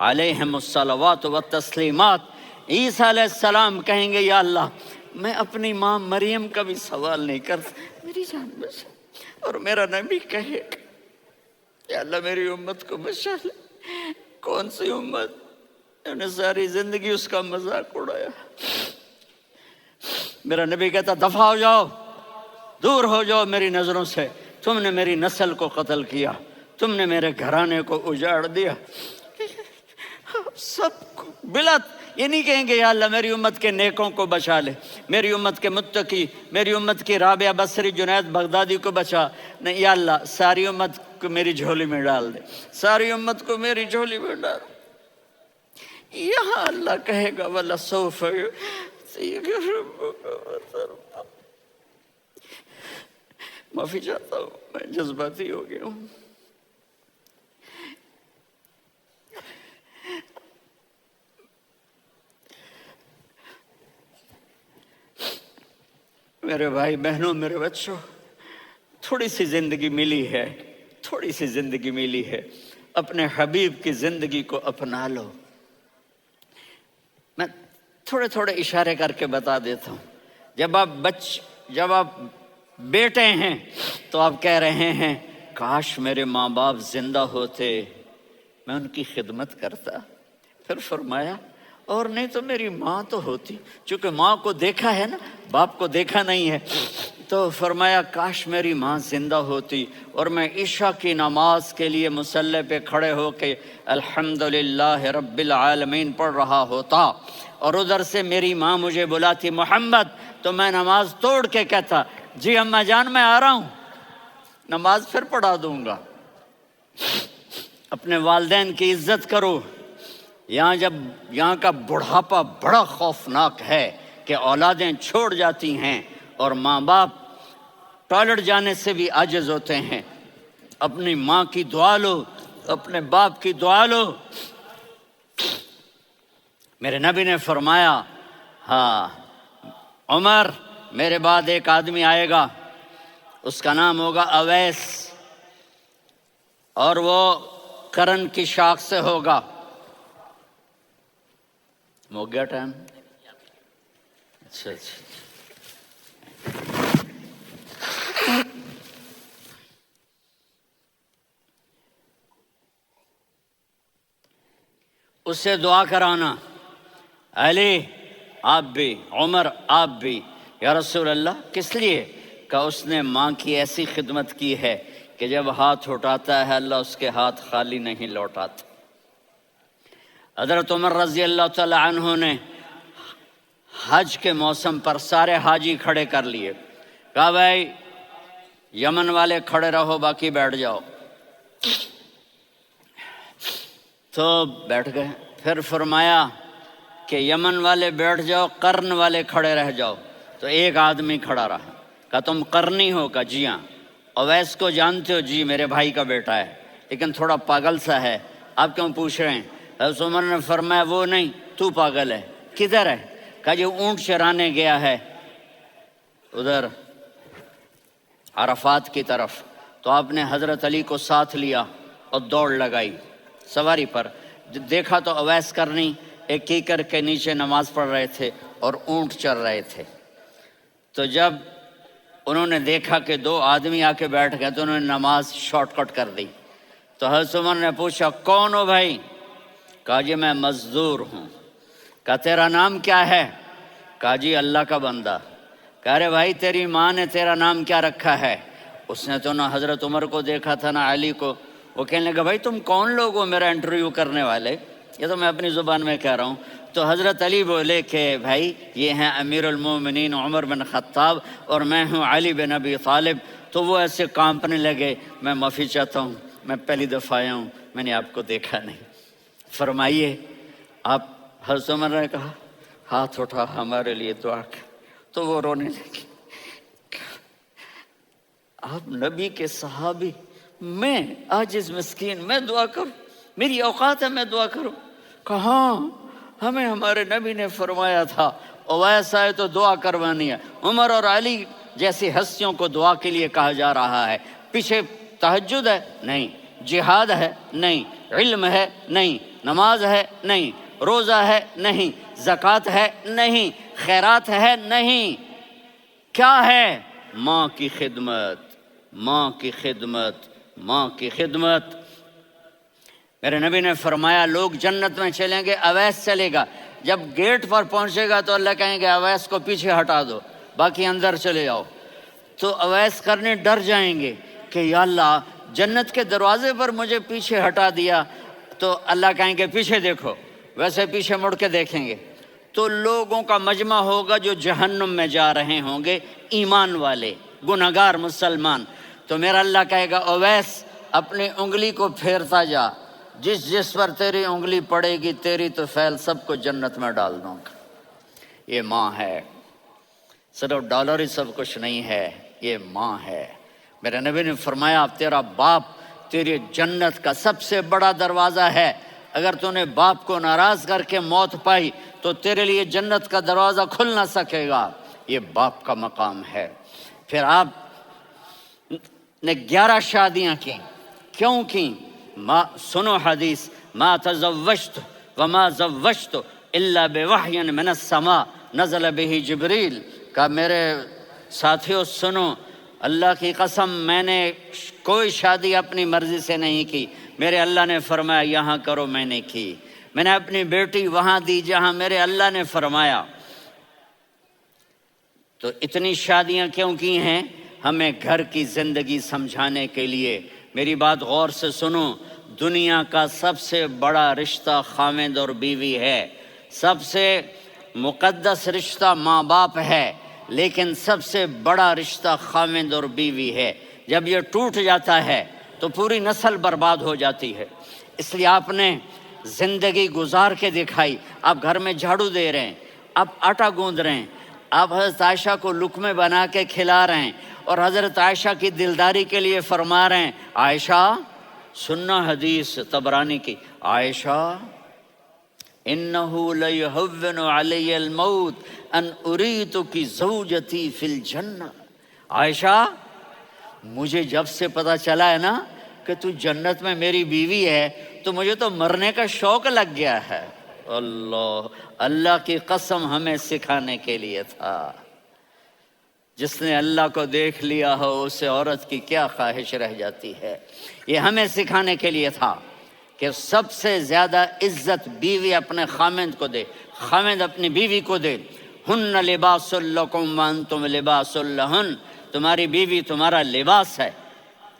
Speaker 1: علیہ الصلوات والتسلیمات۔ عیسیٰ علیہ السلام کہیں گے یا اللہ میں اپنی ماں مریم کا بھی سوال نہیں کرتا، میری جان بچا۔ اور میرا نبی کہے یا اللہ میری امت کو بچا لے۔ کون سی امت؟ انہوں نے ساری زندگی اس کا مذاق اڑایا۔ میرا نبی کہتا دفع ہو جاؤ، دور ہو جاؤ میری نظروں سے، تم نے میری نسل کو قتل کیا، تم نے میرے گھرانے کو اجاڑ دیا۔ سب بلا یہ نہیں کہیں گے یا اللہ میری امت کے نیکوں کو بچا لے، میری امت کے متقی، میری امت کی رابعہ بصری، جنید بغدادی کو بچا، نہیں یا اللہ ساری امت کو میری جھولی میں ڈال دے، ساری امت کو میری جھولی میں ڈال۔ یہاں اللہ کہے گا وَلَسَوْفَ يُعْطِيكَ رَبُّكَ فَتَرْضَىٰ۔ معافی چاہتا ہوں میں جذباتی ہو گیا ہوں۔ میرے بھائی بہنوں، میرے بچوں، تھوڑی سی زندگی ملی ہے، تھوڑی سی زندگی ملی ہے، اپنے حبیب کی زندگی کو اپنا لو۔ میں تھوڑے تھوڑے اشارے کر کے بتا دیتا ہوں۔ جب آپ بیٹے ہیں تو آپ کہہ رہے ہیں کاش میرے ماں باپ زندہ ہوتے، میں ان کی خدمت کرتا۔ پھر فرمایا اور نہیں تو میری ماں تو ہوتی، چونکہ ماں کو دیکھا ہے نا، باپ کو دیکھا نہیں ہے، تو فرمایا کاش میری ماں زندہ ہوتی اور میں عشاء کی نماز کے لیے مصلی پہ کھڑے ہو کے الحمدللہ رب العالمین پڑھ رہا ہوتا، اور ادھر سے میری ماں مجھے بلاتی محمد، تو میں نماز توڑ کے کہتا جی اماں جان میں آ رہا ہوں، نماز پھر پڑھا دوں گا۔ اپنے والدین کی عزت کرو۔ یہاں کا بڑھاپا بڑا خوفناک ہے کہ اولادیں چھوڑ جاتی ہیں اور ماں باپ ٹوائلٹ جانے سے بھی عاجز ہوتے ہیں۔ اپنی ماں کی دعا لو، اپنے باپ کی دعا لو۔ میرے نبی نے فرمایا ہاں عمر، میرے بعد ایک آدمی آئے گا، اس کا نام ہوگا اویس، اور وہ کرن کی شاخ سے ہوگا۔ ہو گیا ٹائم؟ اچھا۔ اس سے دعا کرانا، علی آپ بھی، عمر آپ بھی، یا رسول اللہ کس لیے؟ کہ اس نے ماں کی ایسی خدمت کی ہے کہ جب ہاتھ اٹھاتا ہے اللہ اس کے ہاتھ خالی نہیں لوٹاتا۔ حضرت عمر رضی اللہ تعالی عنہ نے حج کے موسم پر سارے حاجی کھڑے کر لیے، کہا بھائی یمن والے کھڑے رہو، باقی بیٹھ جاؤ۔ تو بیٹھ گئے۔ پھر فرمایا کہ یمن والے بیٹھ جاؤ، قرن والے کھڑے رہ جاؤ۔ تو ایک آدمی کھڑا رہا، کہا تم قرنی ہو؟ کہا جی ہاں۔ اویس کو جانتے ہو؟ جی میرے بھائی کا بیٹا ہے، لیکن تھوڑا پاگل سا ہے، آپ کیوں پوچھ رہے ہیں؟ حضرت عمر نے فرمایا وہ نہیں، تو پاگل ہے۔ کدھر ہے؟ کہا جی اونٹ چرانے گیا ہے ادھر عرفات کی طرف۔ تو آپ نے حضرت علی کو ساتھ لیا اور دوڑ لگائی سواری پر۔ دیکھا تو اویس کرنی ایک کیکر کے نیچے نماز پڑھ رہے تھے اور اونٹ چر رہے تھے۔ تو جب انہوں نے دیکھا کہ دو آدمی آ کے بیٹھ گئے تو انہوں نے نماز شارٹ کٹ کر دی۔ تو حضرت عمر نے پوچھا کون ہو بھائی؟ کہا جی میں مزدور ہوں۔ کہا تیرا نام کیا ہے؟ کہا جی اللہ کا بندہ۔ کہا ارے بھائی تیری ماں نے تیرا نام کیا رکھا ہے؟ اس نے تو نہ حضرت عمر کو دیکھا تھا نہ علی کو۔ وہ کہنے لگا بھائی تم کون لوگ ہو میرا انٹرویو کرنے والے؟ یہ تو میں اپنی زبان میں کہہ رہا ہوں۔ تو حضرت علی بولے کہ بھائی یہ ہیں امیر المومنین عمر بن خطاب اور میں ہوں علی بن ابی طالب۔ تو وہ ایسے کانپنے لگے، میں معافی چاہتا ہوں، میں پہلی دفعہ آیا ہوں، میں نے آپ کو دیکھا نہیں، فرمائیے آپ۔ حضرت عمر نے کہا ہاتھ اٹھا ہمارے لیے دعا کر۔ تو وہ رونے لگے، آپ نبی کے صحابی، میں عاجز مسکین، میں دعا کروں؟ میری اوقات ہے میں دعا کروں؟ کہاں، ہمیں ہمارے نبی نے فرمایا تھا اویس آئے تو دعا کروانی ہے۔ عمر اور علی جیسی ہستیوں کو دعا کے لیے کہا جا رہا ہے۔ پیچھے تہجد ہے؟ نہیں۔ جہاد ہے؟ نہیں۔ علم ہے؟ نہیں۔ نماز ہے؟ نہیں۔ روزہ ہے؟ نہیں۔ زکوٰۃ ہے؟ نہیں۔ خیرات ہے؟ نہیں۔ کیا ہے؟ ماں کی خدمت، ماں کی خدمت، ماں کی خدمت۔ میرے نبی نے فرمایا لوگ جنت میں چلیں گے، اویس چلے گا، جب گیٹ پر پہنچے گا تو اللہ کہیں گے اویس کو پیچھے ہٹا دو، باقی اندر چلے جاؤ۔ تو اویس کرنے ڈر جائیں گے کہ یا اللہ جنت کے دروازے پر مجھے پیچھے ہٹا دیا، تو اللہ کہیں گے پیچھے دیکھو، ویسے پیچھے مڑ کے دیکھیں گے تو لوگوں کا مجمع ہوگا جو جہنم میں جا رہے ہوں گے، ایمان والے، گنہگار مسلمان۔ تو میرا اللہ کہے گا اویس اپنی انگلی کو پھیرتا جا، جس پر تیری انگلی پڑے گی تیری تو فیل سب کو جنت میں ڈال دوں گا۔ یہ ماں ہے، صرف ڈالر ہی سب کچھ نہیں ہے، یہ ماں ہے۔ میرے نبی نے فرمایا تیرا باپ تیری جنت کا سب سے بڑا دروازہ ہے، اگر تو نے باپ کو ناراض کر کے موت پائی تو تیرے لیے جنت کا دروازہ کھل نہ سکے گا۔ یہ باپ کا مقام ہے۔ پھر آپ نے 11 شادیاں کی، کیوں کی؟ سنو حدیث، ما تزوجت وما زوجت الا بوحی من السماء نزل به جبریل، کہ میرے ساتھیوں سنو، اللہ کی قسم میں نے کوئی شادی اپنی مرضی سے نہیں کی، میرے اللہ نے فرمایا یہاں کرو، میں نے کی۔ میں نے اپنی بیٹی وہاں دی جہاں میرے اللہ نے فرمایا۔ تو اتنی شادیاں کیوں کی ہیں؟ ہمیں گھر کی زندگی سمجھانے کے لیے۔ میری بات غور سے سنو، دنیا کا سب سے بڑا رشتہ خاوند اور بیوی ہے، سب سے مقدس رشتہ ماں باپ ہے، لیکن سب سے بڑا رشتہ خاوند اور بیوی ہے۔ جب یہ ٹوٹ جاتا ہے تو پوری نسل برباد ہو جاتی ہے۔ اس لیے آپ نے زندگی گزار کے دکھائی۔ آپ گھر میں جھاڑو دے رہے ہیں، آپ آٹا گوندھ رہے ہیں، آپ حضرت عائشہ کو لقمے بنا کے کھلا رہے ہیں، اور حضرت عائشہ کی دلداری کے لیے فرما رہے ہیں، عائشہ سننا حدیث طبرانی کی، عائشہ انہو لیہون علی الموت ان اریتک زوجتی فی الجنہ۔ عائشہ مجھے جب سے پتہ چلا ہے نا کہ تو جنت میں میری بیوی ہے تو مجھے تو مرنے کا شوق لگ گیا ہے۔ اللہ کی قسم ہمیں سکھانے کے لیے تھا۔ جس نے اللہ کو دیکھ لیا ہو اسے عورت کی کیا خواہش رہ جاتی ہے۔ یہ ہمیں سکھانے کے لیے تھا کہ سب سے زیادہ عزت بیوی اپنے خاوند کو دے، خاوند اپنی بیوی کو دے۔ ہن لباس لکم وانتم لباس لہن، تمہاری بیوی تمہارا لباس ہے،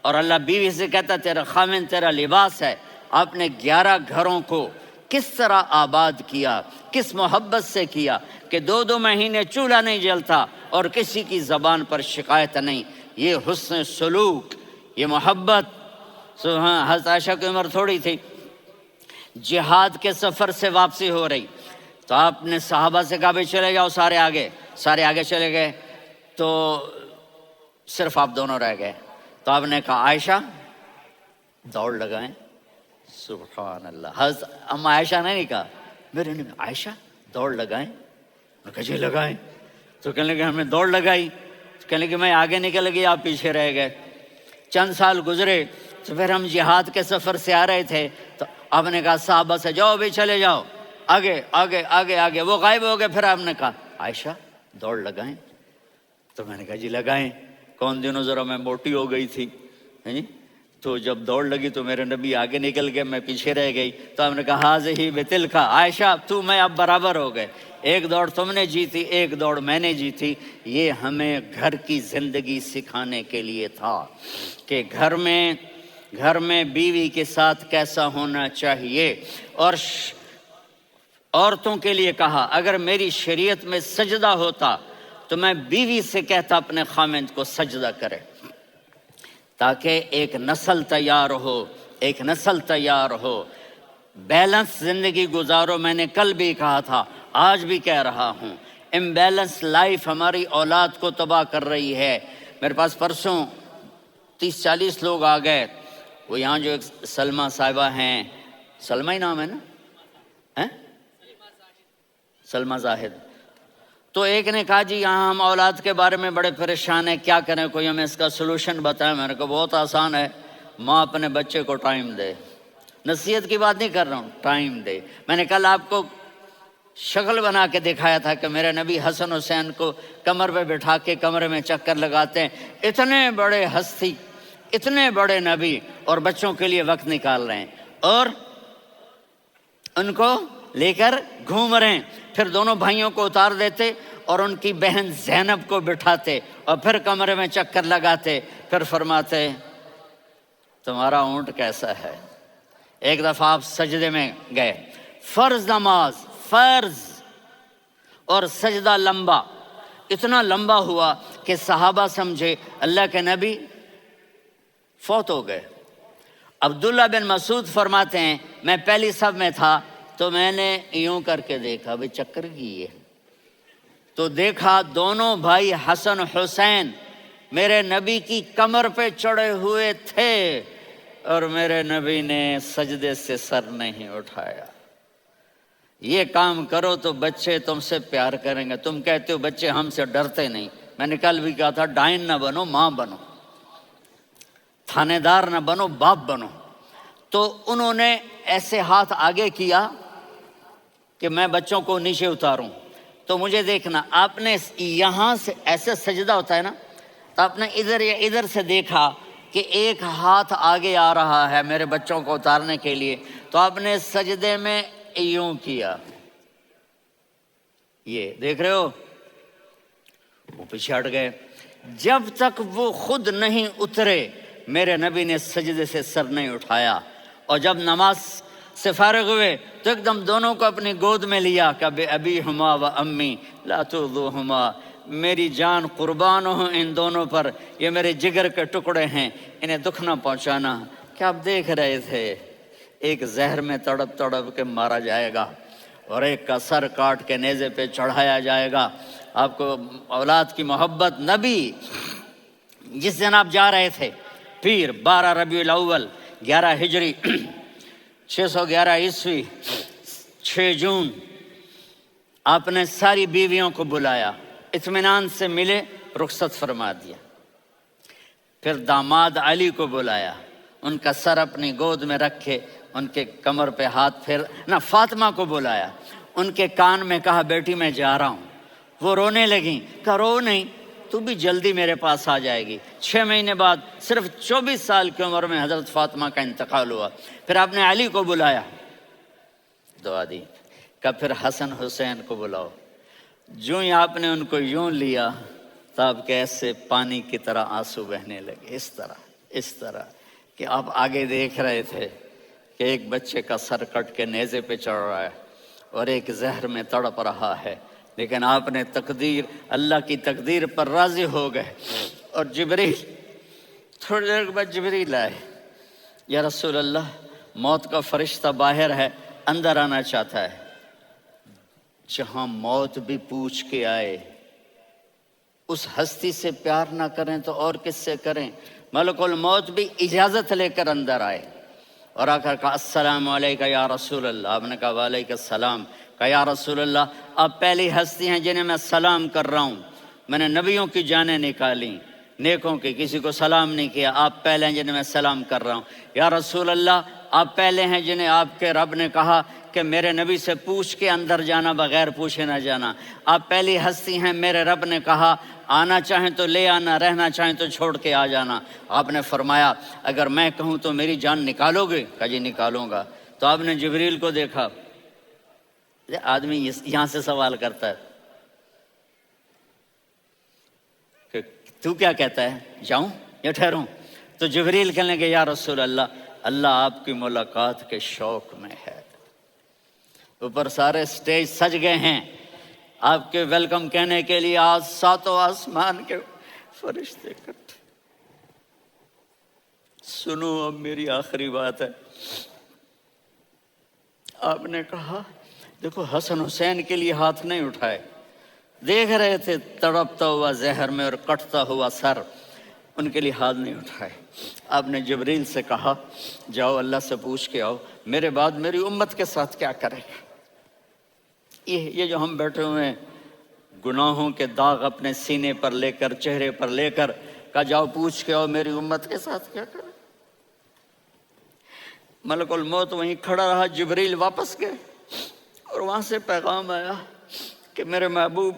Speaker 1: اور اللہ بیوی سے کہتا تیرا خاوند تیرا لباس ہے۔ آپ نے 11 گھروں کو کس طرح آباد کیا، کس محبت سے کیا کہ 2 مہینے چولہا نہیں جلتا اور کسی کی زبان پر شکایت نہیں۔ یہ حسن سلوک، یہ محبت۔ حضرت عائشہ کی عمر تھوڑی تھی، جہاد کے سفر سے واپسی ہو رہی، تو آپ نے صحابہ سے کہا بھی چلے جاؤ سارے آگے چلے گئے، تو صرف آپ دونوں رہ گئے۔ تو آپ نے کہا عائشہ دوڑ لگائیں۔ سبحان اللہ، حضرت اما عائشہ نے نہیں کہا، میرے نے عائشہ دوڑ لگائیں، میں کہا جی لگائیں۔ تو کہنے لگے ہمیں دوڑ لگائی، تو کہنے لگے میں آگے نکل گئی، آپ پیچھے رہ گئے۔ چند سال گزرے تو پھر ہم جہاد کے سفر سے آ رہے تھے، تو آپ نے کہا صحابہ سے جاؤ بھی چلے جاؤ آگے آگے آگے آگے، وہ غائب ہو گئے۔ پھر آپ نے کہا عائشہ دوڑ لگائیں، تو میں نے کہا جی لگائیں۔ کون دنوں ذرا میں موٹی ہو گئی تھی، تو جب دوڑ لگی تو میرے نبی آگے نکل گئے، میں پیچھے رہ گئی۔ تو ہم نے کہا ہاذہ بتلک، عائشہ تو میں اب برابر ہو گئے، ایک دوڑ تم نے جیتی، ایک دوڑ میں نے جیتی۔ یہ ہمیں گھر کی زندگی سکھانے کے لیے تھا کہ گھر میں بیوی کے ساتھ کیسا ہونا چاہیے۔ اور عورتوں کے لیے کہا اگر میری شریعت میں سجدہ ہوتا تو میں بیوی سے کہتا اپنے خاوند کو سجدہ کرے، تاکہ ایک نسل تیار ہو، بیلنس زندگی گزارو۔ میں نے کل بھی کہا تھا، آج بھی کہہ رہا ہوں، امبیلنس لائف ہماری اولاد کو تباہ کر رہی ہے۔ میرے پاس پرسوں 30-40 لوگ آ گئے، وہ یہاں جو ایک سلمہ صاحبہ ہیں، سلمہ ہی نام ہے نا، سلمہ زاہد، تو ایک نے کہا جی یہاں ہم اولاد کے بارے میں بڑے پریشان ہیں، کیا کریں، کوئی ہمیں اس کا سلوشن بتائیں۔ میں نے کہا بہت آسان ہے، ماں اپنے بچے کو ٹائم دے، نصیحت کی بات نہیں کر رہا ہوں، ٹائم دے۔ میں نے کل آپ کو شکل بنا کے دکھایا تھا کہ میرے نبی حسن حسین کو کمر پہ بٹھا کے کمرے میں چکر لگاتے ہیں، اتنے بڑے ہستی، اتنے بڑے نبی، اور بچوں کے لیے وقت نکال رہے ہیں اور ان کو لے کر گھوم رہے ہیں۔ پھر دونوں بھائیوں کو اتار دیتے اور ان کی بہن زینب کو بٹھاتے اور پھر کمرے میں چکر لگاتے، پھر فرماتے تمہارا اونٹ کیسا ہے۔ ایک دفعہ آپ سجدے میں گئے، فرض نماز، فرض، اور سجدہ لمبا، اتنا لمبا ہوا کہ صحابہ سمجھے اللہ کے نبی فوت ہو گئے۔ عبداللہ بن مسعود فرماتے ہیں میں پہلی صف میں تھا تو میں نے یوں کر کے دیکھا، بھئی چکر کی ہے، تو دیکھا دونوں بھائی حسن حسین میرے نبی کی کمر پہ چڑھے ہوئے تھے اور میرے نبی نے سجدے سے سر نہیں اٹھایا۔ یہ کام کرو تو بچے تم سے پیار کریں گے. تم کہتے ہو بچے ہم سے ڈرتے نہیں. میں نے کل بھی کہا تھا ڈائن نہ بنو، ماں بنو، تھانے دار نہ بنو، باپ بنو. تو انہوں نے ایسے ہاتھ آگے کیا کہ میں بچوں کو نیچے اتاروں. تو مجھے دیکھنا، آپ نے یہاں سے ایسے سجدہ ہوتا ہے نا، تو آپ نے ادھر یا ادھر سے دیکھا کہ ایک ہاتھ آگے آ رہا ہے میرے بچوں کو اتارنے کے لیے، تو آپ نے سجدے میں یوں کیا. یہ دیکھ رہے ہو، وہ پیچھے ہٹ گئے. جب تک وہ خود نہیں اترے میرے نبی نے سجدے سے سر نہیں اٹھایا. اور جب نماز سے فارغ ہوئے تو ایک دم دونوں کو اپنی گود میں لیا کہ ابی ہما و امی لا تؤذوہما، میری جان قربان ہو ان دونوں پر، یہ میرے جگر کے ٹکڑے ہیں، انہیں دکھ نہ پہنچانا. کیا آپ دیکھ رہے تھے؟ ایک زہر میں تڑپ تڑپ کے مارا جائے گا اور ایک کا سر کاٹ کے نیزے پہ چڑھایا جائے گا. آپ کو اولاد کی محبت. نبی جس دن آپ جا رہے تھے، پیر 12 ربیع الاول 11 ہجری 611 عیسوی 6 جون، آپ نے ساری بیویوں کو بلایا، اطمینان سے ملے، رخصت فرما دیا. پھر داماد علی کو بلایا، ان کا سر اپنی گود میں رکھے، ان کے کمر پہ ہاتھ پھیر نہ. فاطمہ کو بلایا، ان کے کان میں کہا بیٹی میں جا رہا ہوں. وہ رونے لگیں، کہا رو نہیں، تو بھی جلدی میرے پاس آ جائے گی. 6 مہینے بعد صرف 24 سال کی عمر میں حضرت فاطمہ کا انتقال ہوا. پھر آپ نے علی کو بلایا، دعا دی، کہ پھر حسن حسین کو بلاؤ. جو ہی آپ نے ان کو یوں لیا تو آپ کے ایسے پانی کی طرح آنسو بہنے لگے. اس طرح کہ آپ آگے دیکھ رہے تھے کہ ایک بچے کا سر کٹ کے نیزے پہ چڑھ رہا ہے اور ایک زہر میں تڑپ رہا ہے، لیکن آپ نے تقدیر، اللہ کی تقدیر پر راضی ہو گئے. اور جبریل، تھوڑی دیر کے بعد جبریل آئے، یا رسول اللہ موت کا فرشتہ باہر ہے، اندر آنا چاہتا ہے. جہاں موت بھی پوچھ کے آئے، اس ہستی سے پیار نہ کریں تو اور کس سے کریں؟ ملک الموت بھی اجازت لے کر اندر آئے اور آ کر کہا السلام علیکہ یا رسول اللہ. آپ نے کہا وعلیکم السلام. کہا یا رسول اللہ آپ پہلی ہستی ہیں جنہیں میں سلام کر رہا ہوں. میں نے نبیوں کی جانیں نکالی، نیکوں کی، کسی کو سلام نہیں کیا، آپ پہلے ہیں جنہیں میں سلام کر رہا ہوں. یا رسول اللہ آپ پہلے ہیں جنہیں آپ کے رب نے کہا کہ میرے نبی سے پوچھ کے اندر جانا، بغیر پوچھے نہ جانا. آپ پہلی ہستی ہیں، میرے رب نے کہا آنا چاہیں تو لے آنا، رہنا چاہیں تو چھوڑ کے آ جانا. آپ نے فرمایا اگر میں کہوں تو میری جان نکالو گے؟ کہا جی نکالوں گا. تو آپ نے جبریل کو دیکھا. آدمی یہاں سے سوال کرتا ہے کہ تو کیا کہتا ہے، جاؤں یا ٹھہروں؟ تو جبریل کہنے لگے یا رسول اللہ، اللہ آپ کی ملاقات کے شوق میں ہے. اوپر سارے سٹیج سج گئے ہیں آپ کے ویلکم کہنے کے لیے. آج 7 آسمان کے فرشتے اکٹھے. سنو اب میری آخری بات ہے. آپ نے کہا دیکھو حسن حسین کے لیے ہاتھ نہیں اٹھائے، دیکھ رہے تھے تڑپتا ہوا زہر میں اور کٹتا ہوا سر، ان کے لیے ہاتھ نہیں اٹھائے. آپ نے جبریل سے کہا جاؤ اللہ سے پوچھ کے آؤ میرے بعد میری امت کے ساتھ کیا کرے گا. یہ جو ہم بیٹھے ہوئے ہیں گناہوں کے داغ اپنے سینے پر لے کر، چہرے پر لے کر، کہا جاؤ پوچھ کے آؤ میری امت کے ساتھ کیا کرے. ملک الموت وہیں کھڑا رہا. جبریل واپس گئے اور وہاں سے پیغام آیا کہ میرے محبوب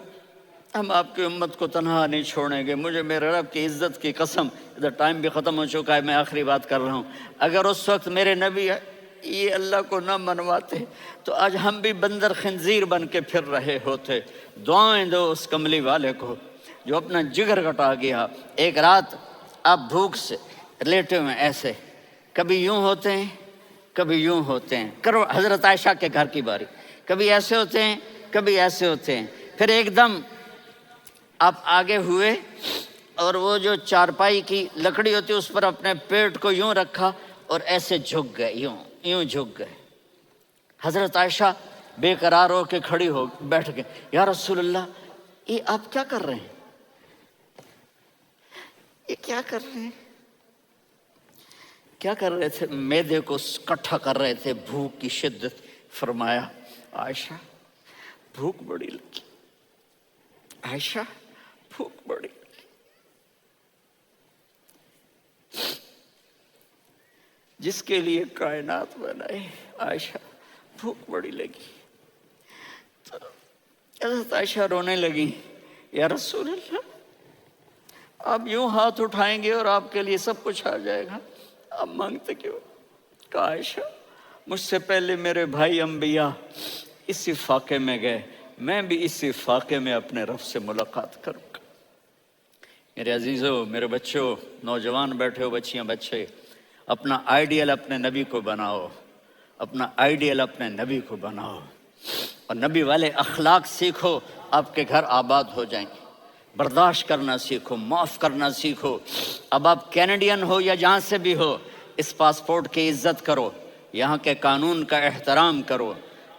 Speaker 1: ہم آپ کی امت کو تنہا نہیں چھوڑیں گے. مجھے میرے رب کی عزت کی قسم، ادھر ٹائم بھی ختم ہو چکا ہے، میں آخری بات کر رہا ہوں، اگر اس وقت میرے نبی یہ اللہ کو نہ منواتے تو آج ہم بھی بندر خنزیر بن کے پھر رہے ہوتے. دعائیں دو اس کملی والے کو جو اپنا جگر کٹا گیا. ایک رات آپ بھوک سے لیٹے ہوئے ایسے، کبھی یوں ہوتے ہیں کبھی یوں ہوتے ہیں. کرو حضرت عائشہ کے گھر کی باری، کبھی ایسے ہوتے ہیں کبھی ایسے ہوتے ہیں. پھر ایک دم آپ آگے ہوئے اور وہ جو چارپائی کی لکڑی ہوتی اس پر اپنے پیٹ کو یوں رکھا اور ایسے جھک گئے، یوں جھک گئے. حضرت عائشہ بے قرار ہو کے کھڑی ہو بیٹھ گئے. یا رسول اللہ یہ آپ کیا کر رہے ہیں، یہ کیا کر رہے ہیں؟ کیا کر رہے تھے؟ معدے کو کٹھا کر رہے تھے، بھوک کی شدت. فرمایا عائشہ بھوک بڑی لگی، عائشہ بھوک بڑی لگی۔ جس کے لیے کائنات بنائے، عائشہ بھوک بڑی لگی۔ تو حضرت عائشہ رونے لگی، یا رسول اللہ، آپ یوں ہاتھ اٹھائیں گے اور آپ کے لیے سب کچھ آ جائے گا، آپ مانگتے کیوں؟ کہا عائشہ مجھ سے پہلے میرے بھائی انبیاء اسی فاقے میں گئے، میں بھی اسی فاقے میں اپنے رب سے ملاقات کروں گا۔ میرے عزیزوں، میرے بچوں، نوجوان بیٹھے ہو، بچیاں بچے، اپنا آئیڈیل اپنے نبی کو بناؤ، اپنا آئیڈیل اپنے نبی کو بناؤ، اور نبی والے اخلاق سیکھو، آپ کے گھر آباد ہو جائیں گے۔ برداشت کرنا سیکھو، معاف کرنا سیکھو۔ اب آپ کینیڈین ہو یا جہاں سے بھی ہو، اس پاسپورٹ کی عزت کرو، یہاں کے قانون کا احترام کرو،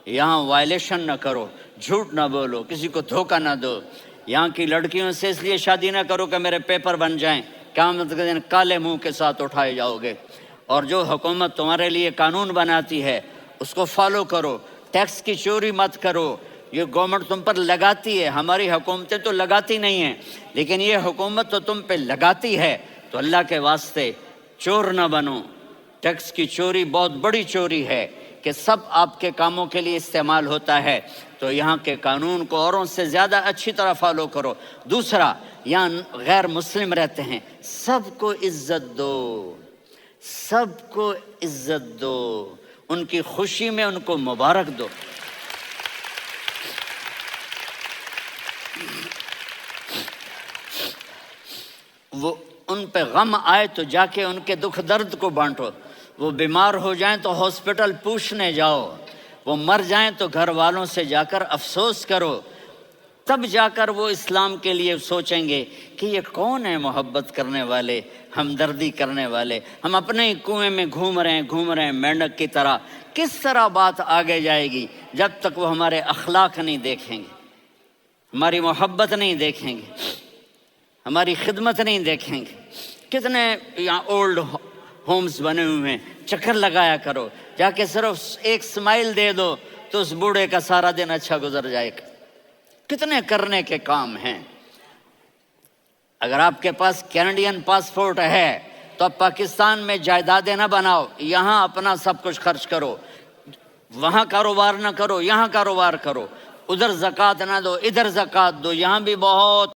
Speaker 1: یہاں وائلیشن نہ کرو، جھوٹ نہ بولو، کسی کو دھوکہ نہ دو۔ یہاں کی لڑکیوں سے اس لیے شادی نہ کرو کہ میرے پیپر بن جائیں، قیامت کے دن کالے منہ کے ساتھ اٹھائے جاؤ گے۔ اور جو حکومت تمہارے لیے قانون بناتی ہے اس کو فالو کرو، ٹیکس کی چوری مت کرو۔ یہ گورنمنٹ تم پر لگاتی ہے، ہماری حکومتیں تو لگاتی نہیں ہیں، لیکن یہ حکومت تو تم پہ لگاتی ہے، تو اللہ کے واسطے چور نہ بنو۔ ٹیکس کی چوری بہت بڑی چوری ہے کہ سب آپ کے کاموں کے لیے استعمال ہوتا ہے، تو یہاں کے قانون کو اوروں سے زیادہ اچھی طرح فالو کرو۔ دوسرا، یہاں غیر مسلم رہتے ہیں، سب کو عزت دو، سب کو عزت دو، ان کی خوشی میں ان کو مبارک دو۔ وہ ان پہ غم آئے تو جا کے ان کے دکھ درد کو بانٹو، وہ بیمار ہو جائیں تو ہاسپٹل پوچھنے جاؤ، وہ مر جائیں تو گھر والوں سے جا کر افسوس کرو، تب جا کر وہ اسلام کے لیے سوچیں گے کہ یہ کون ہے محبت کرنے والے، ہمدردی کرنے والے۔ ہم اپنے ہی کنویں میں گھوم رہے ہیں مینڈک کی طرح۔ کس طرح بات آگے جائے گی جب تک وہ ہمارے اخلاق نہیں دیکھیں گے، ہماری محبت نہیں دیکھیں گے، ہماری خدمت نہیں دیکھیں گے۔ کتنے یہاں اولڈ ہومز بنے ہوئے ہیں، چکر لگایا کرو، جا کے صرف ایک سمائل دے دو تو اس بوڑھے کا سارا دن اچھا گزر جائے گا۔ کتنے کرنے کے کام ہیں۔ اگر آپ کے پاس کینیڈین پاسپورٹ ہے تو اب پاکستان میں جائیدادیں نہ بناؤ، یہاں اپنا سب کچھ خرچ کرو، وہاں کاروبار نہ کرو، یہاں کاروبار کرو، ادھر زکوٰۃ نہ دو، ادھر زکوٰۃ دو، یہاں بھی بہت